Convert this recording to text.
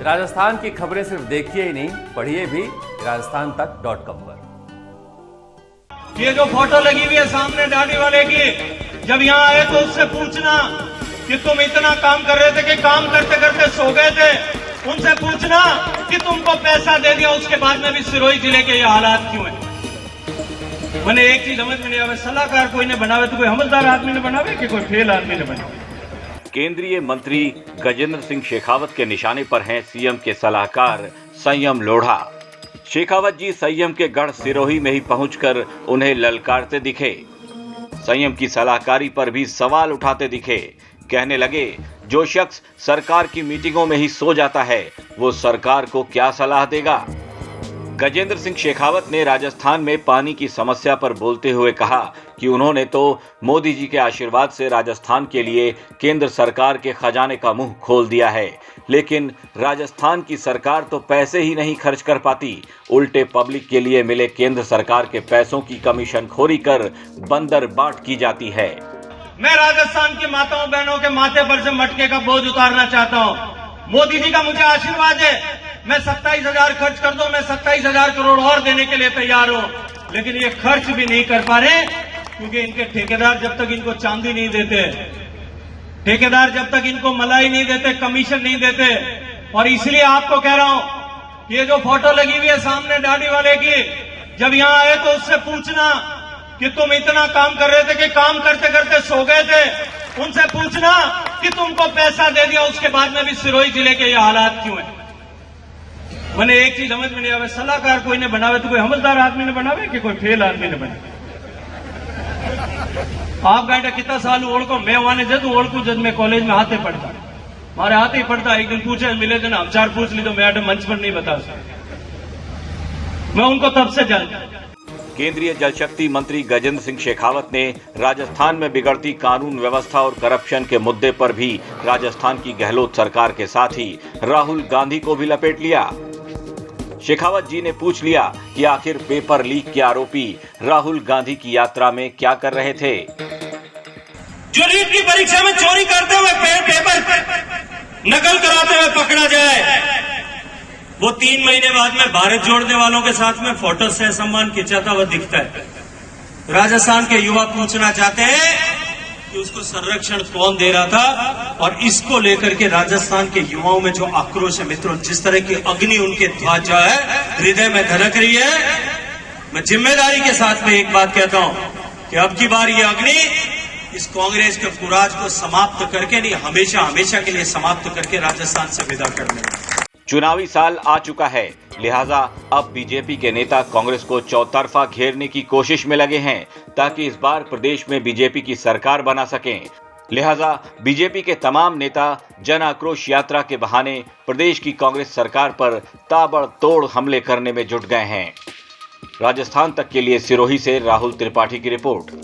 राजस्थान की खबरें सिर्फ देखिए ही नहीं, पढ़िए भी rajasthantak.com पर। ये जो फोटो लगी हुई है सामने दाढ़ी वाले की, जब यहाँ आए तो उससे पूछना कि तुम इतना काम कर रहे थे कि काम करते करते सो गए थे। उनसे पूछना कि तुमको पैसा दे दिया, उसके बाद में भी सिरोही जिले के ये हालात क्यों है। मैंने एक चीज समझ में नहीं आवे, सलाहकार कोई ने बनावे तो कोई हमलदार आदमी ने बनावे कि कोई फेल आदमी ने बनावे। केंद्रीय मंत्री गजेंद्र सिंह शेखावत के निशाने पर हैं सीएम के सलाहकार संयम लोढ़ा। शेखावत जी संयम के गढ़ सिरोही में ही पहुंचकर उन्हें ललकारते दिखे। संयम की सलाहकारी पर भी सवाल उठाते दिखे। कहने लगे, जो शख्स सरकार की मीटिंगों में ही सो जाता है वो सरकार को क्या सलाह देगा। गजेंद्र सिंह शेखावत ने राजस्थान में पानी की समस्या पर बोलते हुए कहा कि उन्होंने तो मोदी जी के आशीर्वाद से राजस्थान के लिए केंद्र सरकार के खजाने का मुंह खोल दिया है, लेकिन राजस्थान की सरकार तो पैसे ही नहीं खर्च कर पाती, उल्टे पब्लिक के लिए मिले केंद्र सरकार के पैसों की कमीशन खोरी कर बंदर बाट की जाती है। मैं राजस्थान की माताओं बहनों के माथे पर से मटके का बोझ उतारना चाहता हूं। मोदी जी का मुझे आशीर्वाद है, मैं 27,000 खर्च कर दूं, मैं 27,000 करोड़ और देने के लिए तैयार हूं, लेकिन ये खर्च भी नहीं कर पा रहे क्योंकि इनके ठेकेदार जब तक इनको चांदी नहीं देते, ठेकेदार जब तक इनको मलाई नहीं देते, कमीशन नहीं देते। और इसलिए आपको कह रहा हूं, ये जो फोटो लगी हुई है सामने दाढ़ी वाले की, जब यहां आए तो उससे पूछना कि तुम इतना काम कर रहे थे कि काम करते करते सो गए थे। उनसे पूछना कि तुमको पैसा दे दिया, उसके बाद में भी सिरोही जिले के ये हालात क्यों है। मैंने एक चीज समझ में नहीं आवे, सलाहकार कोई ने बनावे तो कोई हमलदार आदमी ने बनावे कि कोई फेल आदमी ने बनावे। आप गांठा कितना साल ओढ़को, मैं वहां जद ओढ़कू जब मैं कॉलेज में हाथे पढ़ता, मारे हाथे ही पढ़ता। एक दिन पूछे मिले थे ना, हम 4 पूछ ली तो मैं मंच पर नहीं बता सकता, मैं उनको तब से जानता। केंद्रीय जल शक्ति मंत्री गजेंद्र सिंह शेखावत ने राजस्थान में बिगड़ती कानून व्यवस्था और करप्शन के मुद्दे पर भी राजस्थान की गहलोत सरकार के साथ ही राहुल गांधी को भी लपेट लिया। शेखावत जी ने पूछ लिया कि आखिर पेपर लीक के आरोपी राहुल गांधी की यात्रा में क्या कर रहे थे। जो नीट की परीक्षा में चोरी करते हुए पेपर नकल कराते हुए पकड़ा जाए, वो 3 महीने बाद में भारत जोड़ने वालों के साथ में फोटो से सम्मान खिंचाता हुआ दिखता है। राजस्थान के युवा पूछना चाहते हैं कि उसको संरक्षण कौन दे रहा था, और इसको लेकर के राजस्थान के युवाओं में जो आक्रोश है मित्रों, जिस तरह की अग्नि उनके ध्वजा है हृदय में धड़क रही है। मैं जिम्मेदारी के साथ में एक बात कहता हूं कि अब की बार ये अग्नि इस कांग्रेस के कुराज को समाप्त करके नहीं, हमेशा हमेशा के लिए समाप्त करके राजस्थान से विदा करने। चुनावी साल आ चुका है, लिहाजा अब बीजेपी के नेता कांग्रेस को चौतरफा घेरने की कोशिश में लगे हैं ताकि इस बार प्रदेश में बीजेपी की सरकार बना सकें। लिहाजा बीजेपी के तमाम नेता जन आक्रोश यात्रा के बहाने प्रदेश की कांग्रेस सरकार पर ताबड़तोड़ हमले करने में जुट गए हैं। राजस्थान तक के लिए सिरोही से राहुल त्रिपाठी की रिपोर्ट।